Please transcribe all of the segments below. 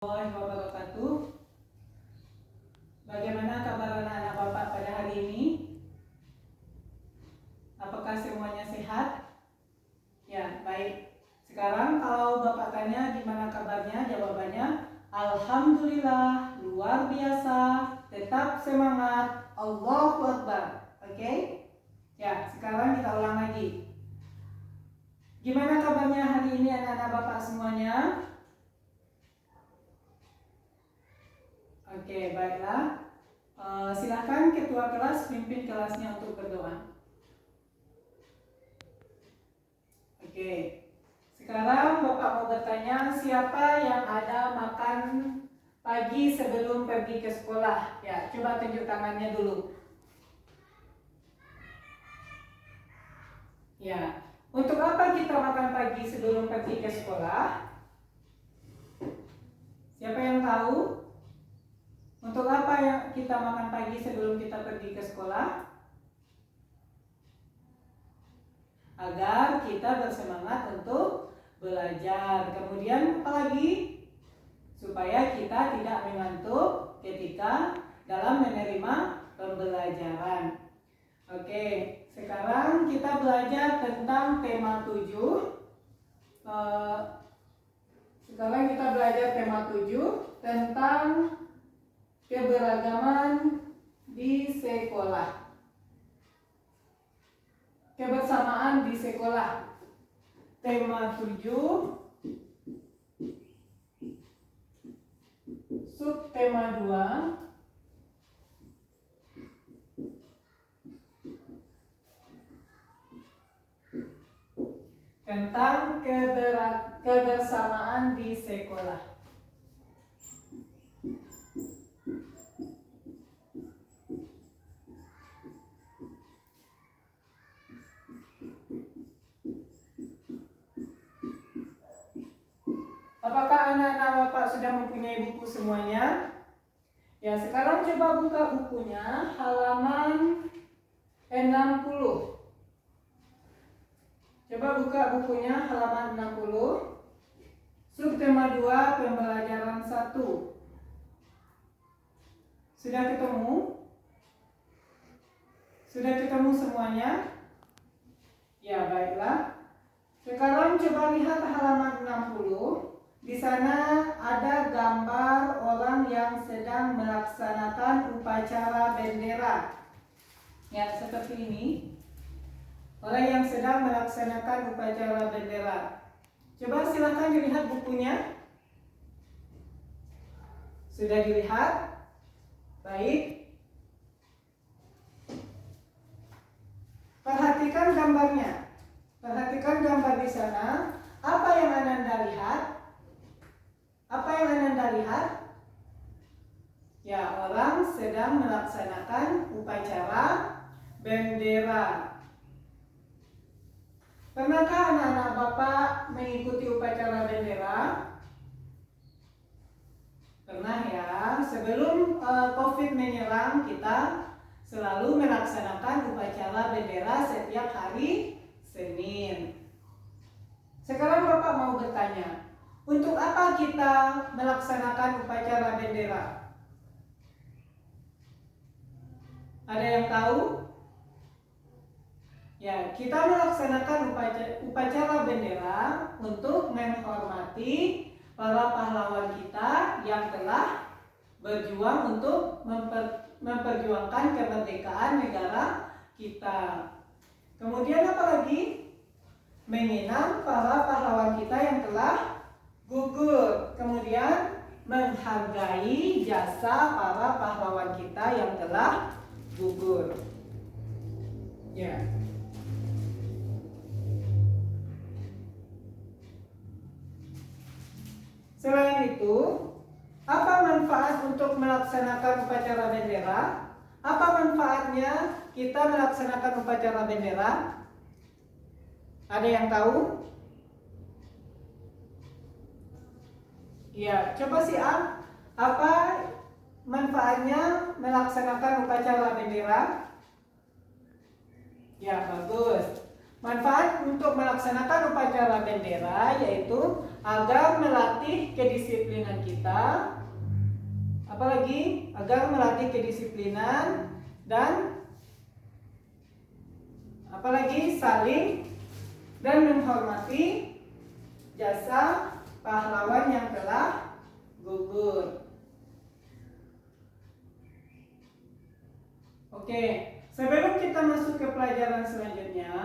Warahmatullahi wabarakatuh. Bagaimana kabar anak-anak Bapak pada hari ini? Apakah semuanya sehat? Ya, baik. Sekarang kalau Bapak tanya gimana kabarnya, jawabannya Alhamdulillah, luar biasa, tetap semangat, Allahu Akbar. Oke? Ya, sekarang kita ulang lagi. Gimana kabarnya hari ini anak-anak Bapak semuanya? Oke, baiklah. Silakan ketua kelas pimpin kelasnya untuk berdoa. Oke. Sekarang Bapak mau bertanya, siapa yang ada makan pagi sebelum pergi ke sekolah? Ya, coba tunjuk tangannya dulu. Ya. Untuk apa kita makan pagi sebelum pergi ke sekolah? Siapa yang tahu? Untuk apa yang kita makan pagi sebelum kita pergi ke sekolah? Agar kita bersemangat untuk belajar. Kemudian apa lagi? Supaya kita tidak mengantuk ketika dalam menerima pembelajaran. Oke, sekarang kita belajar tentang tema 7. Sekarang kita belajar tema 7 tentang keberagaman di sekolah. Kebersamaan di sekolah. Tema 7. Subtema 2. Tentang kebersamaan di sekolah. Apakah anak-anak Bapak sudah mempunyai buku semuanya? Ya, sekarang coba buka bukunya halaman 60. Coba buka bukunya halaman 60. Subtema 2 pembelajaran 1. Sudah ketemu? Sudah ketemu semuanya? Ya, baiklah. Sekarang coba lihat halaman 60. Di sana ada gambar orang yang sedang melaksanakan upacara bendera. Ya, seperti ini. Orang yang sedang melaksanakan upacara bendera. Coba silakan dilihat bukunya. Sudah dilihat? Baik. Perhatikan gambarnya. Perhatikan gambar di sana. Apa yang Anda lihat? Apa yang Anda lihat? Ya, orang sedang melaksanakan upacara bendera. Pernahkah anak-anak Bapak mengikuti upacara bendera? Pernah ya. Sebelum COVID menyerang, kita selalu melaksanakan upacara bendera setiap hari Senin. Sekarang Bapak mau bertanya, untuk apa kita melaksanakan upacara bendera? Ada yang tahu? Ya, kita melaksanakan upacara bendera untuk menghormati para pahlawan kita yang telah berjuang untuk memperjuangkan kemerdekaan negara kita. Kemudian apa lagi? Mengenang para pahlawan kita yang telah gugur. Kemudian menghargai jasa para pahlawan kita yang telah gugur. Ya. Selain itu, apa manfaat untuk melaksanakan upacara bendera? Apa manfaatnya kita melaksanakan upacara bendera? Ada yang tahu? Ya, coba sih apa manfaatnya melaksanakan upacara bendera? Ya, bagus. Manfaat untuk melaksanakan upacara bendera yaitu agar melatih kedisiplinan kita, apalagi agar melatih kedisiplinan dan apalagi saling dan menghormati jasa pahlawan yang telah gugur. Oke, sebelum kita masuk ke pelajaran selanjutnya,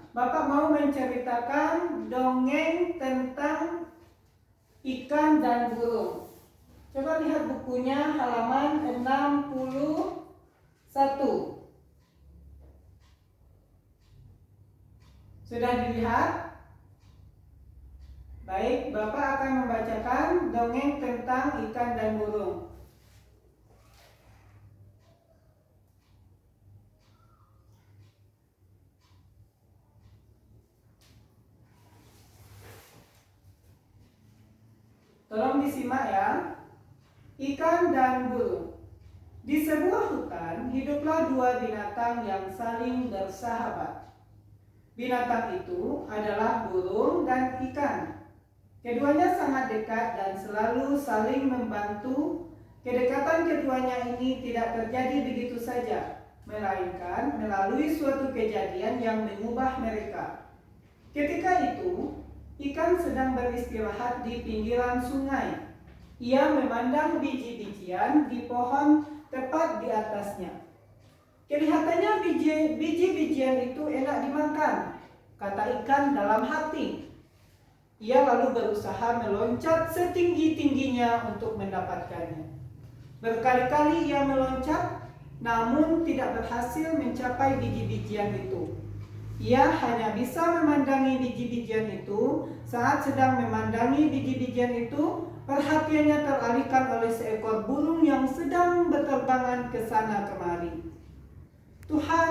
Bapak mau menceritakan dongeng tentang ikan dan burung. Coba lihat bukunya halaman 61. Sudah dilihat? Baik, Bapak akan membacakan dongeng tentang ikan dan burung. Tolong disimak ya. Ikan dan burung. Di sebuah hutan hiduplah dua binatang yang saling bersahabat. Binatang itu adalah burung dan ikan. Keduanya sangat dekat dan selalu saling membantu. Kedekatan keduanya ini tidak terjadi begitu saja, melainkan melalui suatu kejadian yang mengubah mereka. Ketika itu, ikan sedang beristirahat di pinggiran sungai. Ia memandang biji-bijian di pohon tepat di atasnya. Kelihatannya biji-bijian itu enak dimakan, kata ikan dalam hati. Ia lalu berusaha meloncat setinggi-tingginya untuk mendapatkannya. Berkali-kali ia meloncat, namun tidak berhasil mencapai biji-bijian itu. Ia hanya bisa memandangi biji-bijian itu. Saat sedang memandangi biji-bijian itu, perhatiannya teralihkan oleh seekor burung yang sedang berterbangan ke sana kemari. Tuhan,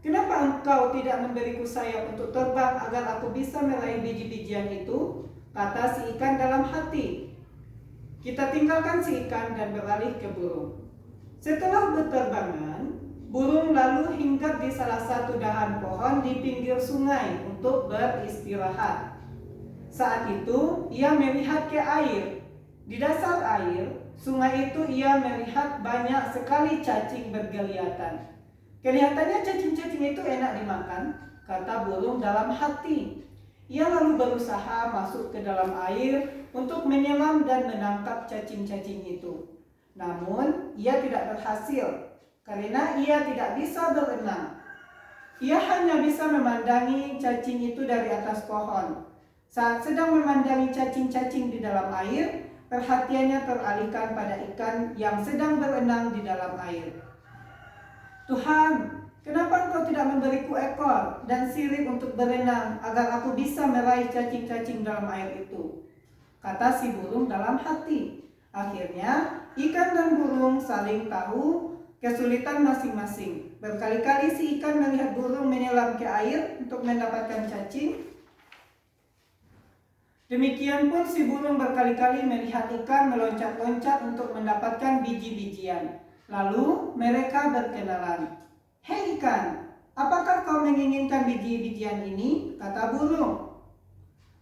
kenapa Engkau tidak memberiku sayap untuk terbang agar aku bisa meraih biji-bijian itu? Kata si ikan dalam hati. Kita tinggalkan si ikan dan beralih ke burung. Setelah berterbangan, burung lalu hinggap di salah satu dahan pohon di pinggir sungai untuk beristirahat. Saat itu, ia melihat ke air. Di dasar air, sungai itu ia melihat banyak sekali cacing bergeliatan. Kelihatannya cacing-cacing itu enak dimakan, kata burung dalam hati. Ia lalu berusaha masuk ke dalam air untuk menyelam dan menangkap cacing-cacing itu. Namun, ia tidak berhasil karena ia tidak bisa berenang. Ia hanya bisa memandangi cacing itu dari atas pohon. Saat sedang memandangi cacing-cacing di dalam air, perhatiannya teralihkan pada ikan yang sedang berenang di dalam air. Tuhan, kenapa Engkau tidak memberiku ekor dan sirip untuk berenang agar aku bisa meraih cacing-cacing dalam air itu? Kata si burung dalam hati. Akhirnya, ikan dan burung saling tahu kesulitan masing-masing. Berkali-kali si ikan melihat burung menyelam ke air untuk mendapatkan cacing. Demikian pun si burung berkali-kali melihat ikan meloncat-loncat untuk mendapatkan biji-bijian. Lalu mereka berkenalan. Hei ikan, apakah kau menginginkan biji-bijian ini? Kata burung.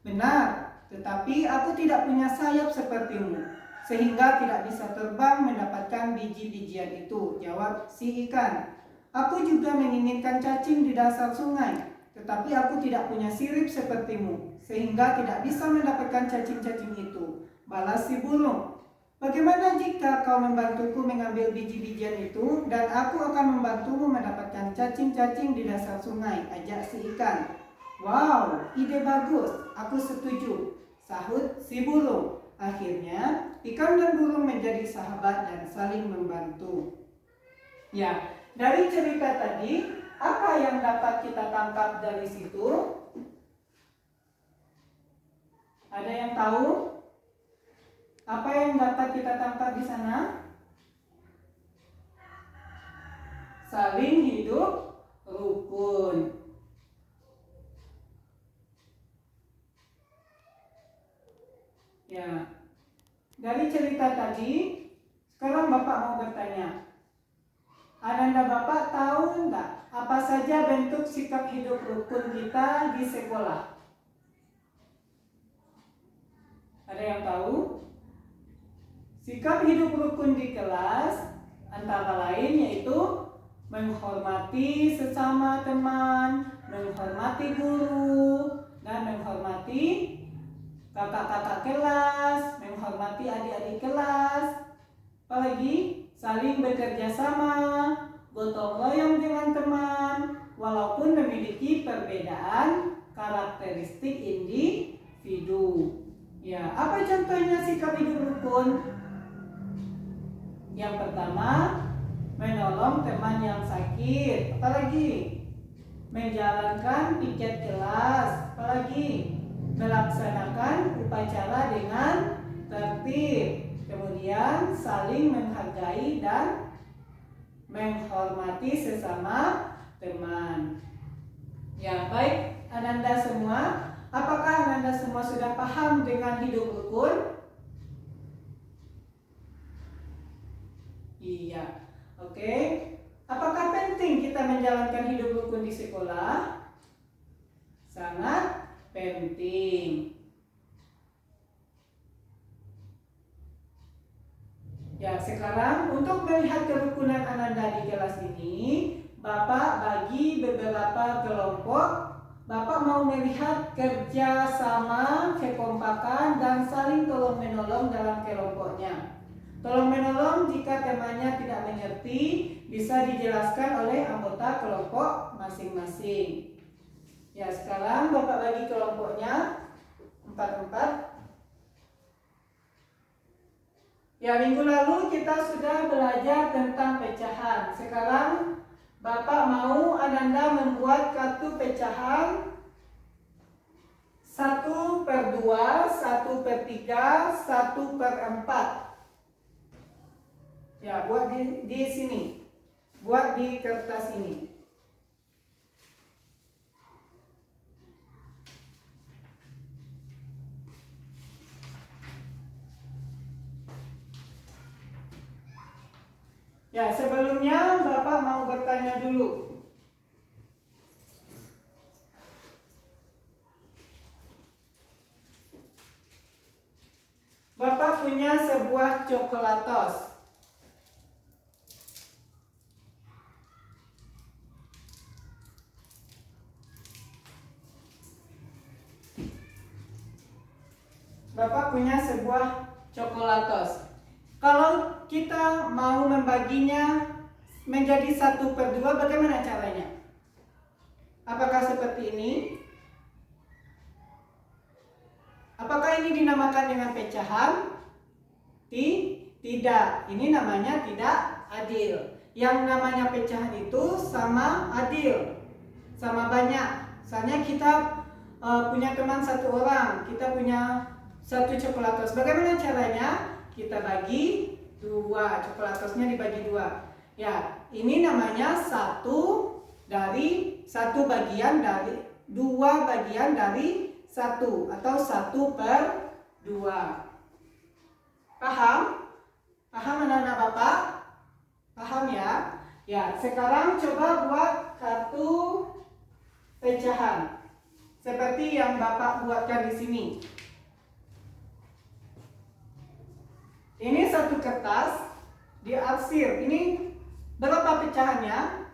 Benar, tetapi aku tidak punya sayap sepertimu, sehingga tidak bisa terbang mendapatkan biji-bijian itu, jawab si ikan. Aku juga menginginkan cacing di dasar sungai, tetapi aku tidak punya sirip sepertimu, sehingga tidak bisa mendapatkan cacing-cacing itu, balas si burung. Bagaimana jika kau membantuku mengambil biji-bijian itu, dan aku akan membantumu mendapatkan cacing-cacing di dasar sungai, ajak si ikan. Wow, ide bagus, aku setuju, sahut si burung. Akhirnya, ikan dan burung menjadi sahabat dan saling membantu. Ya, dari cerita tadi, apa yang dapat kita tangkap dari situ? Ada yang tahu? Apa yang dapat kita tangkap di sana? Saling hidup rukun. Ya. Dari cerita tadi, sekarang Bapak mau bertanya. Ananda Bapak tahu enggak apa saja bentuk sikap hidup rukun kita di sekolah? Ada yang tahu? Sikap hidup rukun di kelas antara lain yaitu menghormati sesama teman, menghormati guru, dan menghormati kakak-kakak kelas, menghormati adik-adik kelas. Apalagi saling bekerja sama, gotong royong dengan teman, walaupun memiliki perbedaan karakteristik individu. Ya, apa contohnya sikap hidup rukun? Yang pertama, menolong teman yang sakit. Apalagi? Menjalankan piket kelas. Apalagi? Melaksanakan upacara dengan tertib. Kemudian saling menghargai dan menghormati sesama teman. Ya, baik Ananda semua. Apakah Ananda semua sudah paham dengan hidup rukun? Iya. Oke. Apakah penting kita menjalankan hidup rukun di sekolah? Sangat penting. Ya, sekarang untuk melihat kerukunan Ananda di kelas ini, Bapak bagi beberapa kelompok. Bapak mau melihat kerja sama, kekompakan, dan saling tolong-menolong dalam kelompoknya. Tolong-menolong jika temannya tidak mengerti, bisa dijelaskan oleh anggota kelompok masing-masing. Ya, sekarang Bapak bagi kelompoknya 4-4. Ya, minggu lalu kita sudah belajar tentang pecahan. Sekarang Bapak mau Ananda membuat kartu pecahan 1/2, 1/3, 1/4. Ya, buat di sini. Buat di kertas ini. Ya, sebelumnya Bapak mau bertanya dulu. Bapak punya sebuah coklatos. Bapak punya sebuah coklatos. Kalau kita mau membaginya menjadi 1/2, bagaimana caranya? Apakah seperti ini? Apakah ini dinamakan dengan pecahan? Tidak. Ini namanya tidak adil. Yang namanya pecahan itu sama adil, sama banyak. Misalnya kita punya teman 1 orang, kita punya 1 coklatos. Bagaimana caranya? Kita bagi 2, coklatosnya dibagi 2. Ya, ini namanya 1 bagian dari 2 bagian dari 1 atau 1/2. Paham? Paham anak-anak Bapak? Paham ya? Ya, sekarang coba buat kartu pecahan seperti yang Bapak buatkan di sini. Ini 1 kertas diarsir. Ini berapa pecahannya?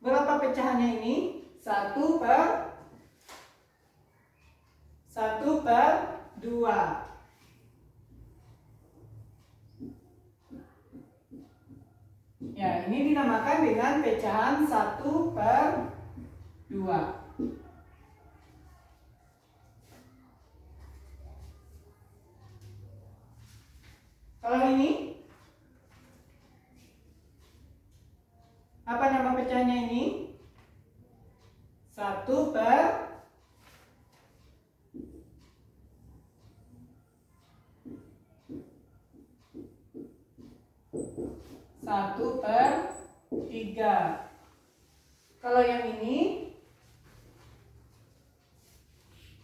Berapa pecahannya ini? 1/2. Ya, ini dinamakan dengan pecahan 1/2. Kalau ini, apa nama pecahannya ini? 1/3. Kalau yang ini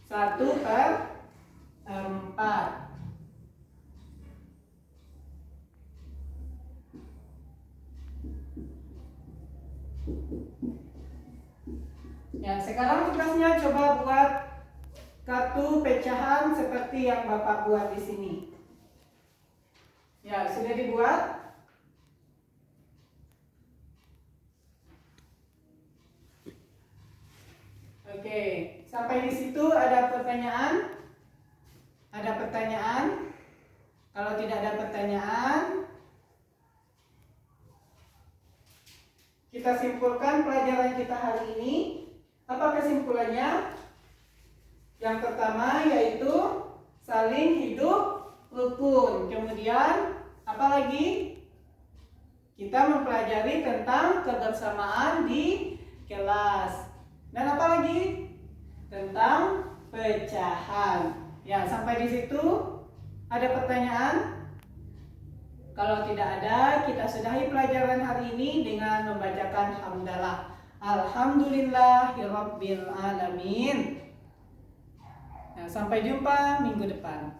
1/4. Ya, sekarang tugasnya coba buat kartu pecahan seperti yang Bapak buat di sini. Ya, sudah dibuat? Oke, sampai di situ ada pertanyaan? Ada pertanyaan? Kalau tidak ada pertanyaan, kita simpulkan pelajaran kita hari ini. Apa kesimpulannya? Yang pertama yaitu saling hidup rukun. Kemudian apa lagi? Kita mempelajari tentang kebersamaan di kelas. Dan apa lagi? Tentang pecahan. Ya, sampai di situ ada pertanyaan? Kalau tidak ada, kita sudahi pelajaran hari ini dengan membacakan hamdalah. Alhamdulillahirabbil alamin. Nah, sampai jumpa minggu depan.